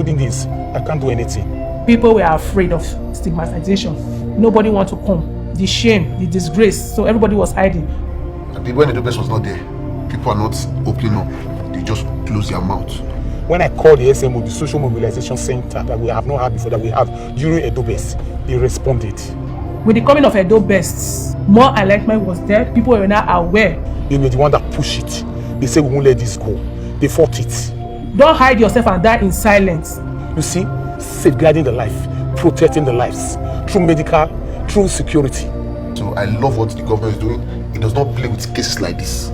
including this. I can't do anything. People were afraid of stigmatization. Nobody wanted to come. The shame, the disgrace. So everybody was hiding. When EdoBEST was not there, people are not opening up. They just close their mouth. When I called the SMO, the Social Mobilization Center, that we have not had before, that we have during EdoBEST, they responded. With the coming of EdoBEST, more enlightenment was there. People were now aware. They were the one that pushed it. They said we won't let this go. They fought it. Don't hide yourself and die in silence. You see, safeguarding the life, protecting the lives, through medical, through security. So I love what the government is doing. It does not play with cases like this.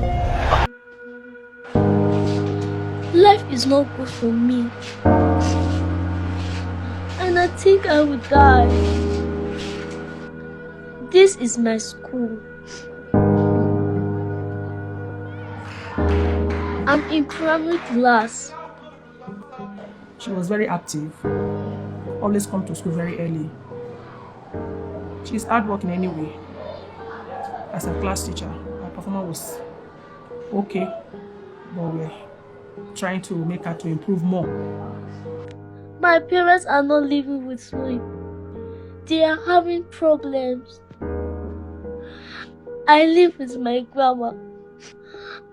Life is not good for me. And I think I will die. This is my school. I'm in primary class. She was very active. Always come to school very early. She's hardworking anyway. As a class teacher, her performance was okay, but we're trying to make her to improve more. My parents are not living with me. They are having problems. I live with my grandma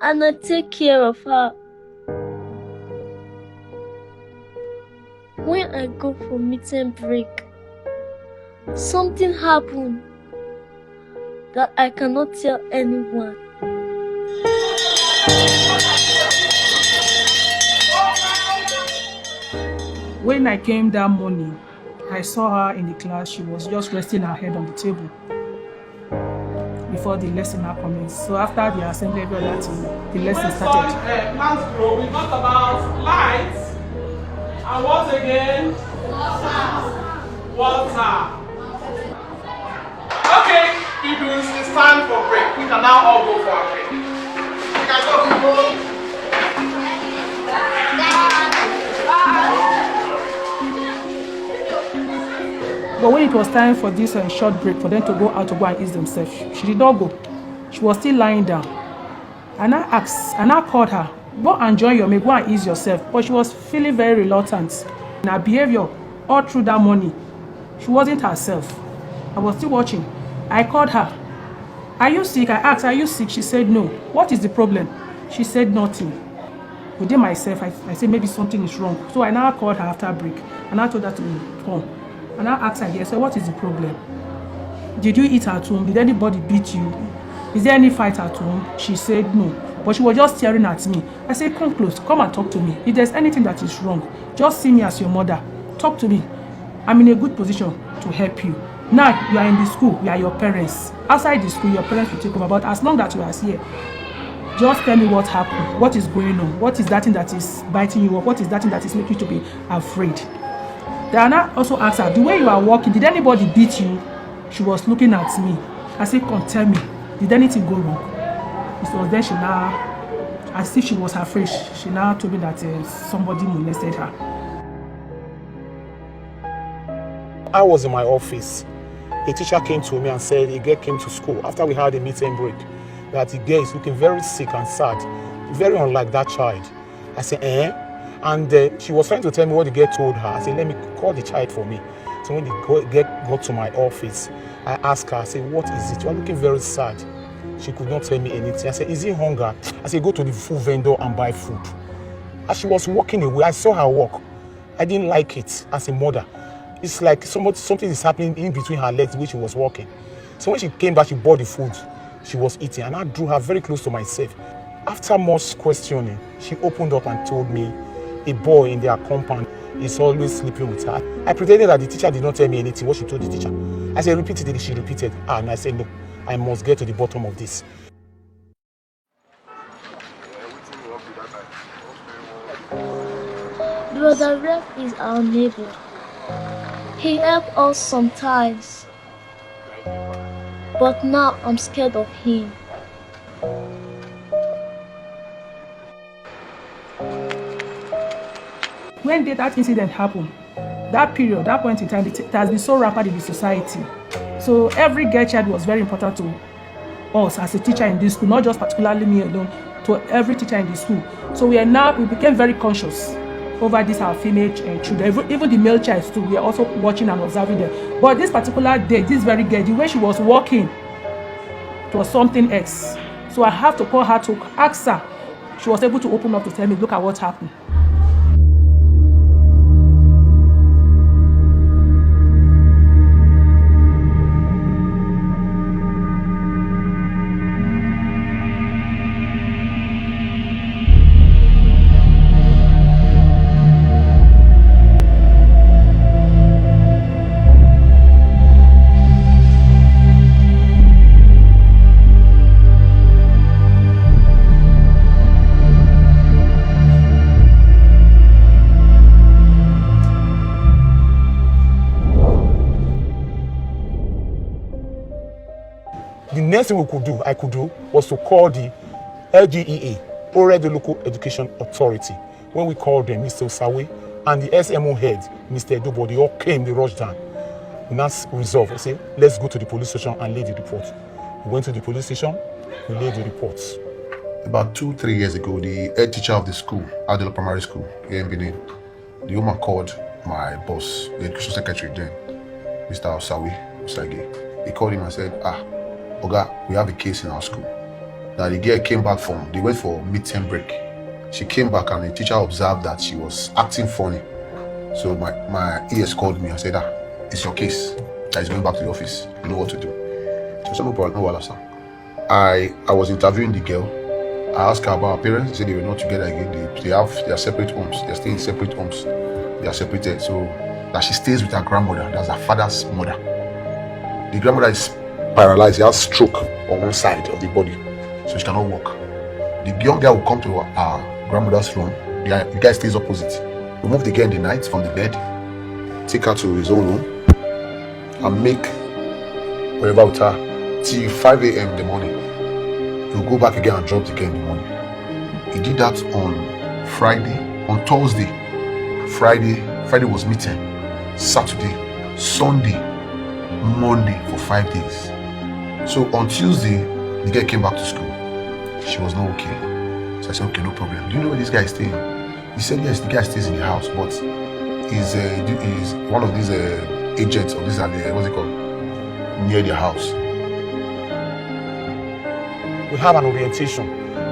and I take care of her. When I go for meeting break, something happened that I cannot tell anyone. When I came that morning, I saw her in the class. She was just resting her head on the table before the lesson had commenced. So after the assembly, the lesson started. Plants grow. We talked about lights. And what again? Water. Okay, people, it's time for break. We can now all go for a break. You can go, people. But when it was time for this short break for them to go out to go and ease themselves, she did not go. She was still lying down. And I called her, go and join your mate, go and ease yourself. But she was feeling very reluctant. And her behavior all through that morning, she wasn't herself. I was still watching. I called her. Are you sick? I asked, are you sick? She said no. What is the problem? She said nothing. Within myself, I said maybe something is wrong. So I now called her after a break. And I told her to come. And I asked her here, so what is the problem? Did you eat at home? Did anybody beat you? Is there any fight at home? She said no. But she was just staring at me. I said, come close, come and talk to me. If there's anything that is wrong, just see me as your mother. Talk to me. I'm in a good position to help you. Now, you are in the school, we are your parents. Outside the school, your parents will take over. But as long that you are here, just tell me what happened. What is going on? What is that thing that is biting you up? What is that thing that is making you to be afraid? Diana also asked her, the way you are walking, did anybody beat you? She was looking at me. I said, come tell me, did anything go wrong? It was then she now, as if she was afraid, she now told me that somebody molested her. I was in my office. A teacher came to me and said a girl came to school after we had a meeting break, that the girl is looking very sick and sad, very unlike that child. I said, And she was trying to tell me what the girl told her. I said, let me call the child for me. So when the girl got to my office, I asked her, I said, what is it? You are looking very sad. She could not tell me anything. I said, is it hunger? I said, go to the food vendor and buy food. As she was walking away, I saw her walk. I didn't like it as a mother. It's like something is happening in between her legs which she was walking. So when she came back, she bought the food she was eating, and I drew her very close to myself. After much questioning, she opened up and told me a boy in their compound is always sleeping with her. I pretended that the teacher did not tell me anything, what she told the teacher. I said, repeat it. She repeated. And I said, no, I must get to the bottom of this. Brother Rep is our neighbor. He helped us sometimes. But now I'm scared of him. When did that incident happen? That period, that point in time, it has been so rampant in the society. So every girl child was very important to us as a teacher in this school, not just particularly me alone, to every teacher in the school. So we became very conscious over these our female children, even the male child too. We are also watching and observing them. But this particular day, this very girl, the way she was walking, it was something else. So I have to call her to ask her. She was able to open up to tell me, look at what happened. The next thing I could do was to call the LGEA, already Local Education Authority. When we called them, Mr. Osawe and the SMO head, Mr. Edobo, they all came, they rushed down. And that's resolved. I said, let's go to the police station and lay the report. We went to the police station, we laid the reports. About 2-3 years ago, the head teacher of the school, Adela Primary School, here in Benin, the woman called my boss, the education secretary then, Mr. Osage. He called him and said, Oga, we have a case in our school. Now the girl came back they went for mid-term break. She came back and the teacher observed that she was acting funny. So my ES called me and said, it's your case. That is going back to the office. You know what to do. So I said, no problem, no problem, sir. I was interviewing the girl. I asked her about her parents. She said they were not together again. They have their separate homes. They're staying in separate homes. They are separated. So that she stays with her grandmother. That's her father's mother. The grandmother is paralyzed. He has stroke on one side of the body, so she cannot walk. The young girl will come to her grandmother's room. The guy stays opposite. Remove the girl in the night from the bed, take her to his own room, and make whatever with her till 5 a.m. in the morning. He'll go back again and drop the girl in the morning. He did that on Friday, on Thursday. Friday was meeting. Saturday, Sunday, Monday for 5 days. So on Tuesday, the girl came back to school. She was not okay. So I said, okay, no problem. Do you know where this guy is staying? He said, yes, the guy stays in the house, but he's one of these agents of this, what's it called? Near their house. We have an orientation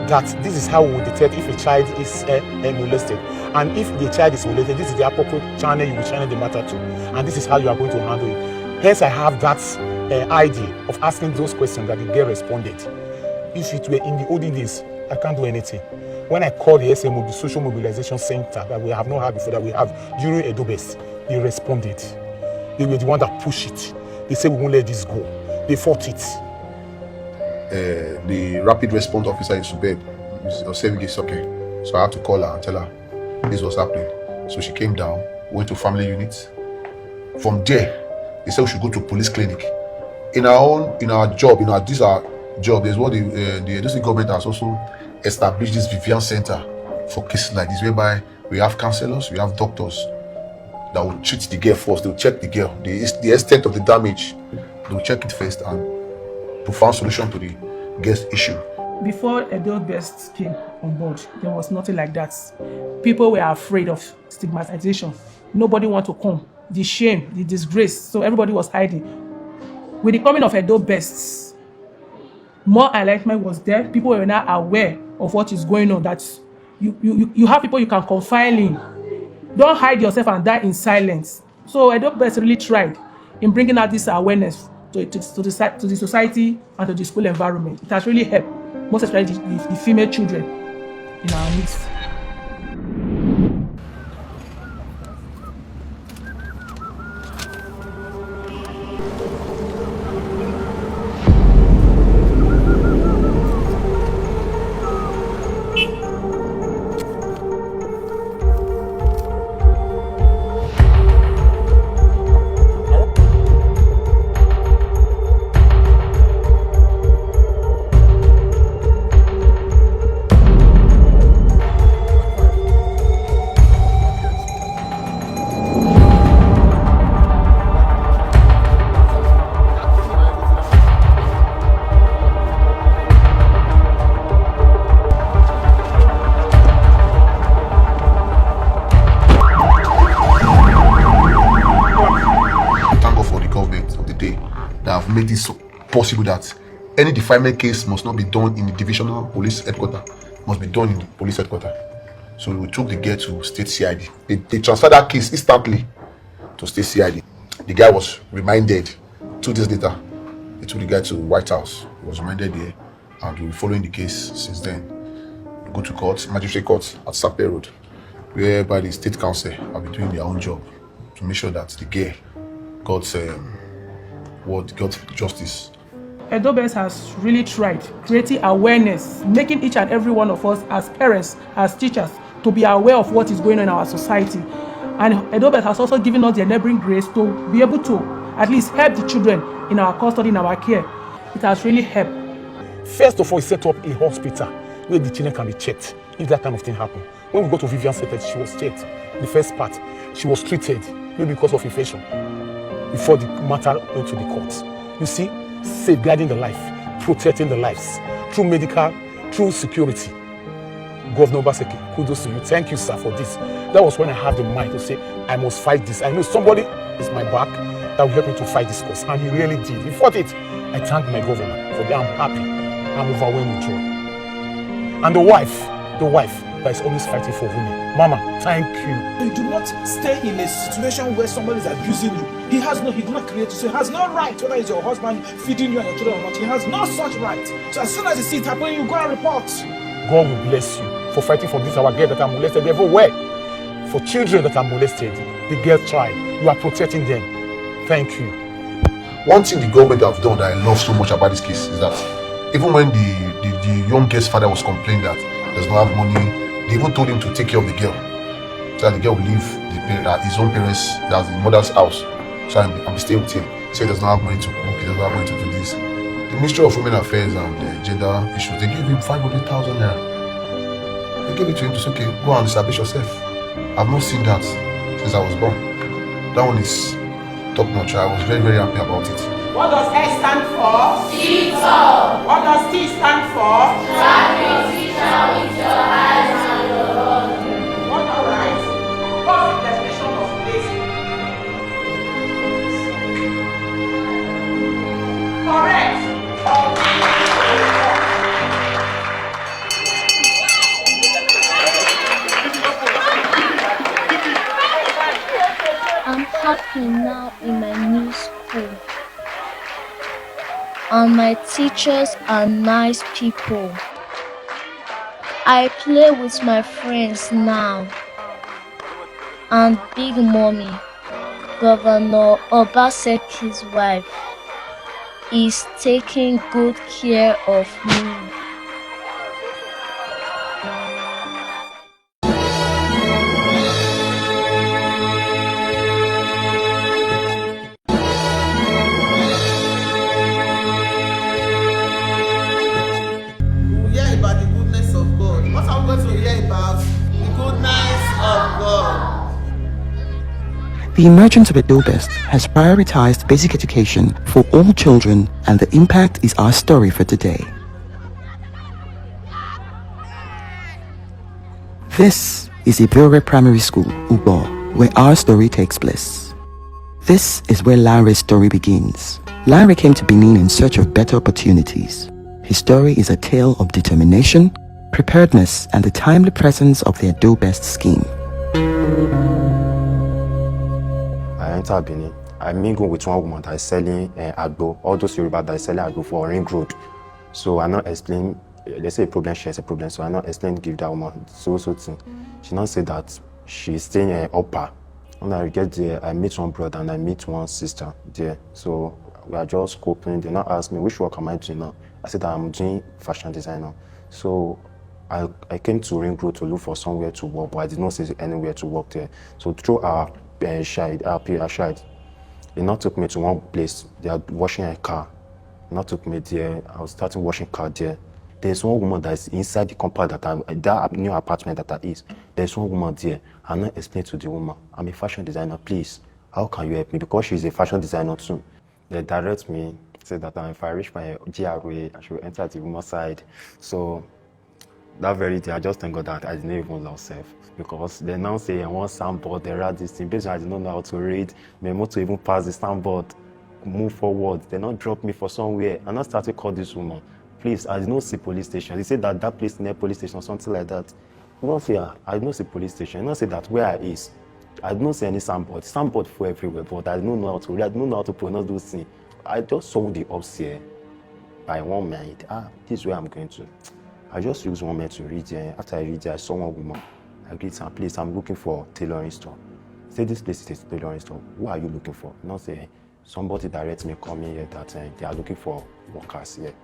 that this is how we will detect if a child is molested. And if the child is molested, this is the appropriate channel you will channel the matter to. And this is how you are going to handle it. Hence, I have that idea of asking those questions that the girl responded. If it were in the olden days, I can't do anything. When I called the SMO, the Social Mobilization Center, that we have not had before, that we have during EdoBEST, they responded. They were the one that pushed it. They said, we won't let this go. They fought it. The rapid response officer in Subeb, Mrs. Osevige, is okay. So I had to call her and tell her this was happening. So she came down, went to family units. From there, they said we should go to police clinic. In our job, this our job, there's what the district government has also established this Vivian Center for cases like this, whereby we have counselors, we have doctors that will treat the girl first. They'll check the girl, the extent of the damage. They'll check it first and profound solution to the girl's issue. Before EdoBEST came on board, there was nothing like that. People were afraid of stigmatization. Nobody wanted to come. The shame, the disgrace. So everybody was hiding. With the coming of EdoBEST, more enlightenment was there. People were now aware of what is going on. That you have people you can confide in. Don't hide yourself and die in silence. So EdoBEST really tried in bringing out this awareness to the society and to the school environment. It has really helped, most especially the female children in our midst. have made this possible that any defilement case must not be done in the divisional police headquarters, must be done in the police headquarters. So we took the girl to state CID. They transferred that case instantly to state CID. The guy was reminded 2 days later. They took the guy to White House. He was reminded there, and we're following the case since then. We go to court, magistrate court at Sape Road, whereby the state council have been doing their own job to make sure that the girl got justice. EdoBEST has really tried creating awareness, making each and every one of us as parents, as teachers, to be aware of what is going on in our society. And EdoBEST has also given us the enabling grace to be able to at least help the children in our custody, in our care. It has really helped. First of all, we set up a hospital where the children can be checked if that kind of thing happens. When we go to Vivian's setting, she was checked. The first part, she was treated, maybe because of infection, before the matter went to the courts. You see, safeguarding the life, protecting the lives, through medical, through security. Governor Obaseki, kudos to you. Thank you, sir, for this. That was when I had the mind to say, I must fight this. I know somebody is my back that will help me to fight this cause. And he really did. He fought it. I thank my governor for that. I'm happy. I'm overwhelmed with joy. And the wife that is always fighting for women. Mama, thank you. You do not stay in a situation where somebody is abusing you. He did not create you, so he has no right, whether it's your husband feeding you and your children or not. He has no such right. So as soon as you see it happening, you go and report. God will bless you for fighting for this our girl that are molested everywhere. For children that are molested, the girl child, you are protecting them. Thank you. One thing the government have done that I love so much about this case is that even when the young girl's father was complaining that he does not have money, they even told him to take care of the girl, so that the girl will leave his own parents, that's the mother's house, so I'm staying with him. So he does not have money to cook, he does not have money to do this. The Ministry of Women Affairs and Gender Issues, they gave him 500,000 naira. They gave it to him to say, okay, go and establish yourself. I've not seen that since I was born. That one is top notch. I was very, very happy about it. What does S stand for? Teacher. What does T stand for? Traffic teacher with your eyes and your heart. What alright? What's the definition of lazy? Correct. I'm happy now in my new school. And my teachers are nice people. I play with my friends now. And Big Mommy, Governor Obaseki's wife, is taking good care of me. The emergence of EdoBEST has prioritized basic education for all children, and the impact is our story for today. This is Ejiro Primary School, Ubo, where our story takes place. This is where Lanre's story begins. Lanre came to Benin in search of better opportunities. His story is a tale of determination, preparedness, and the timely presence of the EdoBEST scheme. I enter Benin. I mingle with one woman that is selling agbo, all those Yoruba that is selling agbo for Ring Road. So I not explain, they say a problem, she has a problem, so I not explain, give that woman so thing. She not say that she's staying in upper. When I get there, I meet one brother and I meet one sister there. So we are just coping. They not ask me, which work am I doing now? I said that I'm doing fashion designer. So I came to Ring Road to look for somewhere to work, but I did not see anywhere to work there. So through our shade, it not took me to one place. They are washing a car. It not took me there. I was starting washing car there. There's one woman that is inside the compound that new apartment that I is. There's one woman there. I not explain to the woman, I'm a fashion designer, please. How can you help me? Because she's a fashion designer too. They direct me, say that if I reach my GRA, I should enter the woman's side. So that very day, I just thank God that I didn't even love self. Because they now say I want soundboard, they write this thing. Basically, I did not know how to read, memo to even pass the soundboard. move forward. They not drop me for somewhere. And I started to call this woman. Please, I don't see police station. They said that place near police station, something like that. I don't say I don't see police station. I don't say that where I is. I don't see any soundboard. Soundboard for everywhere, but I don't know how to read. I don't know how to pronounce those things. I just saw the upstairs by one mind. This is where I'm going to. I just use 1 minute to read there. After I read there, I saw one woman. I greet her, please, I'm looking for tailoring store. Say this place is a tailoring store. Who are you looking for? Not say somebody directs me coming here that they are looking for workers here.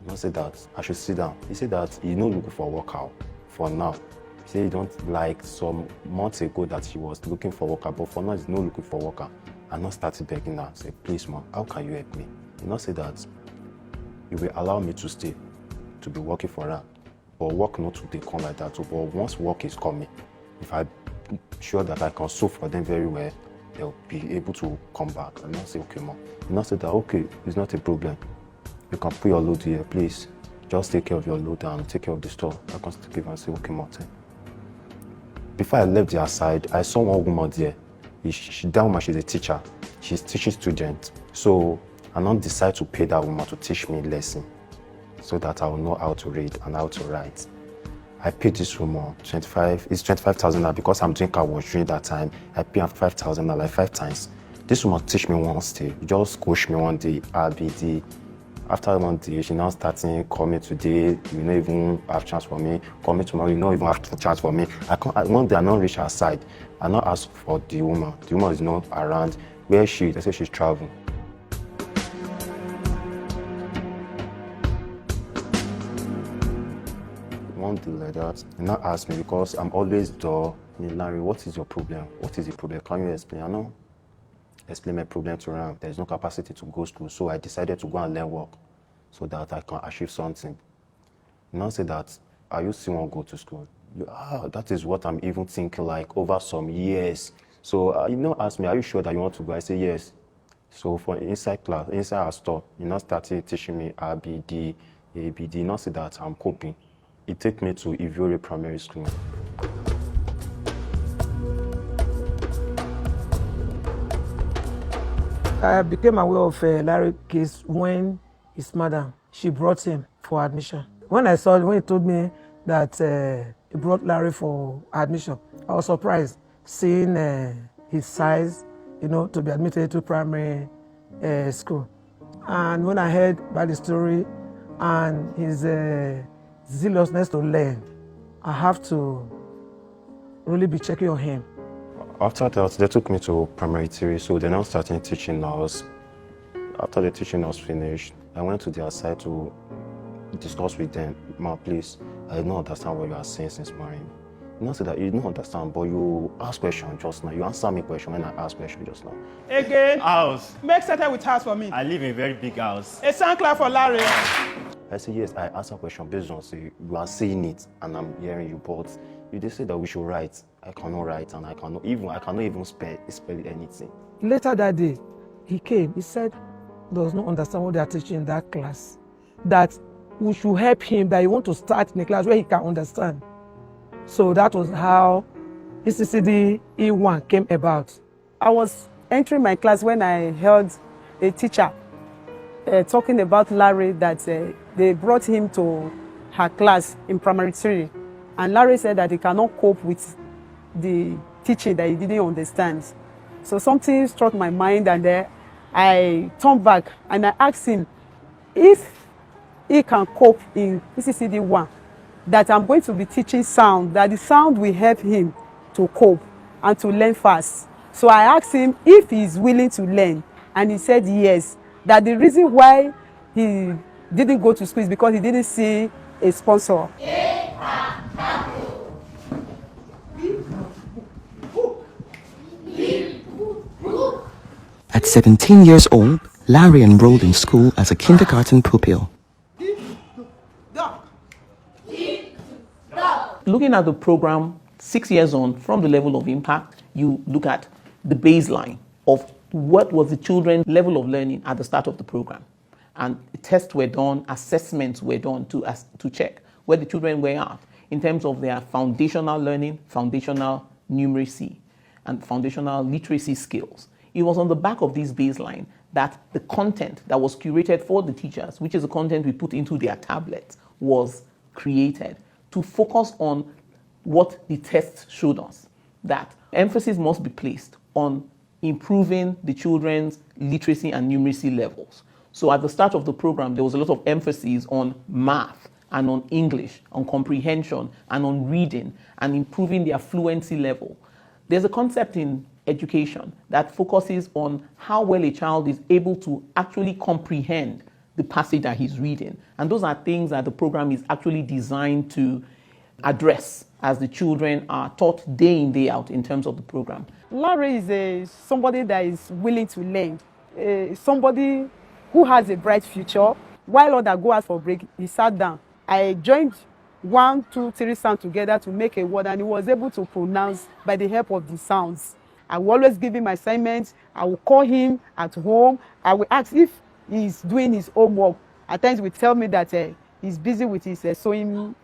Not say that I should sit down. He said that he's not looking for a worker for now. He said he don't like some months ago that he was looking for worker, but for now he's not looking for worker. And not started begging her. Say, please, ma'am, how can you help me? He not say that he will allow me to stay, to be working for her. But work not to come like that. But once work is coming, if I'm sure that I can sew for them very well, they'll be able to come back. And not say, okay, ma'am. He not say that, okay, it's not a problem. You can put your load here, please. Just take care of your load and take care of the store. I can still give and say, okay, Martin. Before I left their side, I saw one woman there. That woman, she's a teacher. She's teaching students. So I now decide to pay that woman to teach me a lesson so that I will know how to read and how to write. I paid this woman 25,000 now because I'm doing car wash during that time. I paid her 5,000 now, like 5 times. This woman teach me one day, just coach me one day, RBD. After 1 day, she now starting call me today, you don't even have chance for me. Call me tomorrow, you don't even have chance for me. One day I not reach her side. I not ask for the woman. The woman is not around. Where is she? They say she's traveling. One day like that, he now ask me because I'm always dull. Larry, what is your problem? What is the problem? Can you explain? I know. Explain my problem to her. There's no capacity to go to school, so I decided to go and learn work so that I can achieve something. Now say that I used to want to go to school. That is what I'm even thinking like over some years. So you know, ask me, are you sure that you want to go? I say yes. So for inside class, inside our store, you know, started teaching me RBD, ABD. You know, say that I'm coping. It took me to Ejiro Primary School. I became aware of Larry's case when his mother, she brought him for admission. When he told me that he brought Larry for admission, I was surprised seeing his size, you know, to be admitted to primary school. And when I heard about the story and his zealousness to learn, I have to really be checking on him. After that, they took me to primary 3, so they now started teaching us. After the teaching us finished, I went to their side to discuss with them. Ma, please, I don't understand what you are saying since morning. You know, say that you don't understand, but you ask questions just now. You answer me question when I ask question just now. Again, House. make settle with house for me. I live in a very big house. A sound clap for Larry. I say, yes, I answer question based on, say, you are saying it and I'm hearing you, but you just say that we should write. I cannot write and I cannot even spell anything. Later that day, he came. He said he does not understand what they are teaching in that class. That we should help him, that he want to start in a class where he can understand. So that was how ECCD E1 came about. I was entering my class when I heard a teacher talking about Larry, that they brought him to her class in primary 3. And Larry said that he cannot cope with the teaching, that he didn't understand. So something struck my mind, and I turned back and I asked him if he can cope in ECCD 1, that I'm going to be teaching sound, that the sound will help him to cope and to learn fast. So I asked him if he's willing to learn, and he said yes, that the reason why he didn't go to school is because he didn't see a sponsor. At 17 years old, Larry enrolled in school as a kindergarten pupil. Looking at the program 6 years on, from the level of impact, you look at the baseline of what was the children's level of learning at the start of the program. And tests were done, assessments were done to check where the children were at in terms of their foundational learning, foundational numeracy, and foundational literacy skills. It was on the back of this baseline that the content that was curated for the teachers, which is the content we put into their tablets, was created to focus on what the tests showed us, that emphasis must be placed on improving the children's literacy and numeracy levels. So at the start of the program, there was a lot of emphasis on math and on English, on comprehension and on reading and improving their fluency level. There's a concept in education that focuses on how well a child is able to actually comprehend the passage that he's reading. And those are things that the program is actually designed to address as the children are taught day in, day out in terms of the program. Larry is somebody that is willing to learn, somebody who has a bright future. While others go out for break, he sat down. I joined 1, 2, 3 sounds together to make a word, and he was able to pronounce by the help of the sounds. I will always give him assignments. I will call him at home. I will ask if he's doing his homework. At times, he will tell me that he's busy with his sewing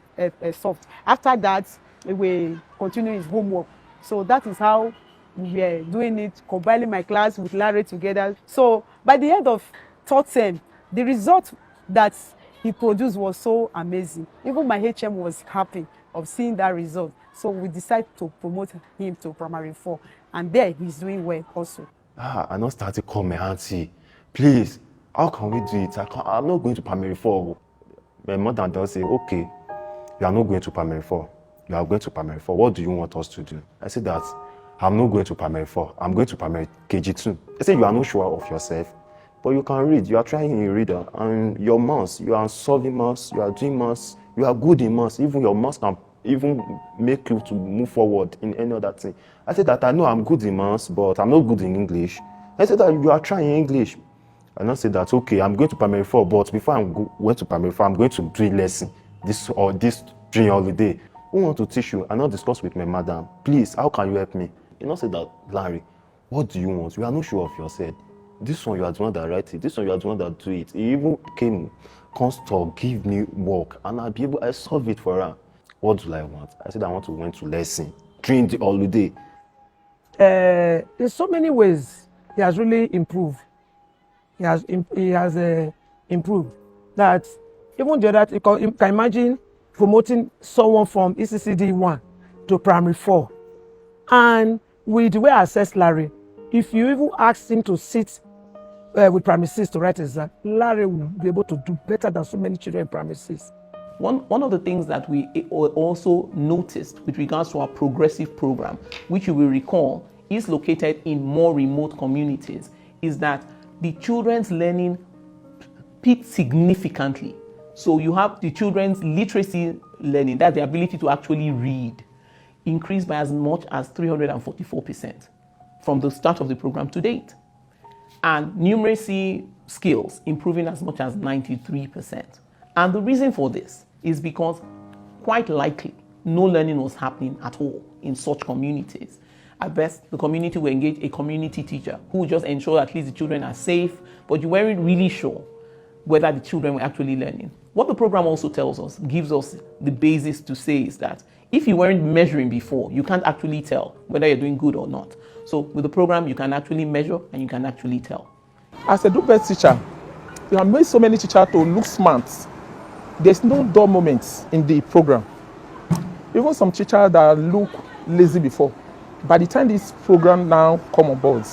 soft. After that, he will continue his homework. So that is how we are doing it, combining my class with Larry together. So by the end of third term, the result that he produced was so amazing. Even my HM was happy of seeing that result. So we decided to promote him to primary 4. And there he's doing well also. I not start to call my auntie. Please, how can we do it? I'm not going to primary 4. My mother does say, okay, you are not going to primary 4. You are going to primary 4. What do you want us to do? I said that I'm not going to primary 4. I'm going to primary KG2. I said you are not sure of yourself, but you can read. You are trying in reader, and your maths, you are solving maths, you are doing maths, you are good in maths. Even your maths can even make you to move forward in any other thing. I said that I know I'm good in maths, but I'm not good in English. I said that you are trying English. And I said that, okay, I'm going to primary 4, but before I went to primary 4, I'm going to do a lesson this during holiday. Who want to teach you? I not discuss with my madam. Please, how can you help me? You know, say that, Larry, what do you want? You are not sure of yourself. This one, you are the one that write it. This one, you are the one that do it. He even comes to give me work, and I solve it for her. What do I want? I said I want to went to lesson during the holiday. In so many ways, he has really improved. He has improved. That even the other, you can imagine promoting someone from ECCD 1 to primary 4. And with the way I assess Larry, if you even ask him to sit with primary 6 to write exam, Larry will be able to do better than so many children in primary 6. One of the things that we also noticed with regards to our progressive program, which you will recall is located in more remote communities, is that the children's learning peaked significantly. So you have the children's literacy learning, that's the ability to actually read, increased by as much as 344% from the start of the program to date. And numeracy skills improving as much as 93%. And the reason for this is because quite likely no learning was happening at all in such communities. At best, the community will engage a community teacher who will just ensure at least the children are safe, but you weren't really sure whether the children were actually learning. What the program also tells us, gives us the basis to say is that if you weren't measuring before, you can't actually tell whether you're doing good or not. So with the program, you can actually measure and you can actually tell. As a EdoBEST teacher, you have made so many teachers to look smart. There's no dull moments in the program. Even some teachers that look lazy before, by the time this program now come on board,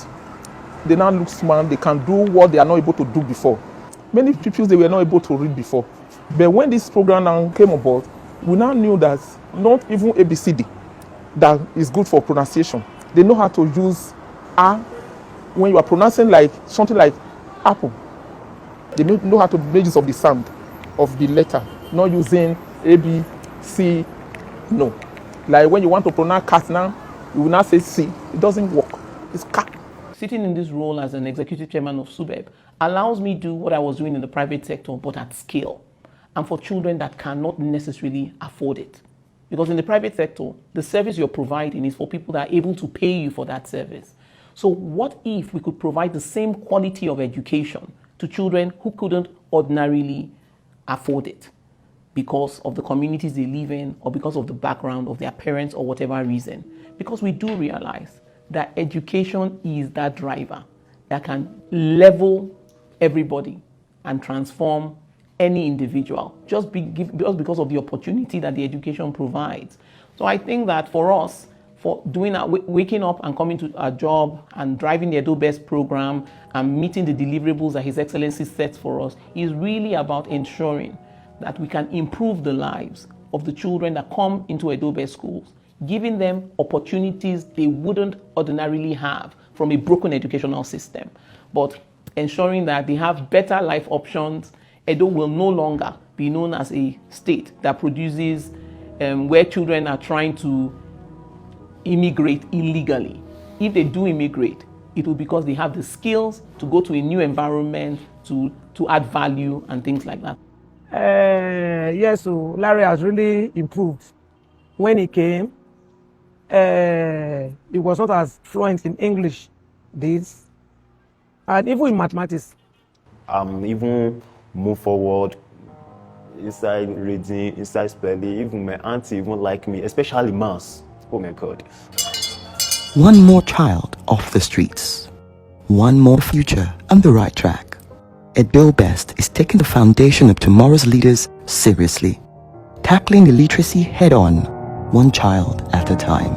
they now look smart, they can do what they are not able to do before. Many pupils, they were not able to read before. But when this program now came on board, we now knew that not even ABCD that is good for pronunciation. They know how to use A when you are pronouncing like something like apple. They know how to make use of the sound of the letter, not using A, B, C, no. Like when you want to pronounce cat now, you will not say C. It doesn't work. It's cat. Sitting in this role as an executive chairman of SUBEB allows me to do what I was doing in the private sector, but at scale, and for children that cannot necessarily afford it. Because in the private sector, the service you're providing is for people that are able to pay you for that service. So what if we could provide the same quality of education to children who couldn't ordinarily afford it because of the communities they live in or because of the background of their parents or whatever reason? Because we do realize that education is that driver that can level everybody and transform any individual just because of the opportunity that the education provides. So I think that for us, for doing that, waking up and coming to our job and driving the EdoBEST program and meeting the deliverables that His Excellency sets for us is really about ensuring that we can improve the lives of the children that come into EdoBEST schools, giving them opportunities they wouldn't ordinarily have from a broken educational system, but ensuring that they have better life options. Edo will no longer be known as a state that produces where children are trying to immigrate illegally. If they do immigrate, it will be because they have the skills to go to a new environment, to add value and things like that. Yes, so Larry has really improved. When he came, he was not as fluent in English, and even in mathematics. Even move forward inside reading, inside spelling. Even my auntie even like me, especially maths. Oh my God. One more child off the streets. One more future on the right track. EdoBEST is taking the foundation of tomorrow's leaders seriously, tackling illiteracy head-on, one child at a time.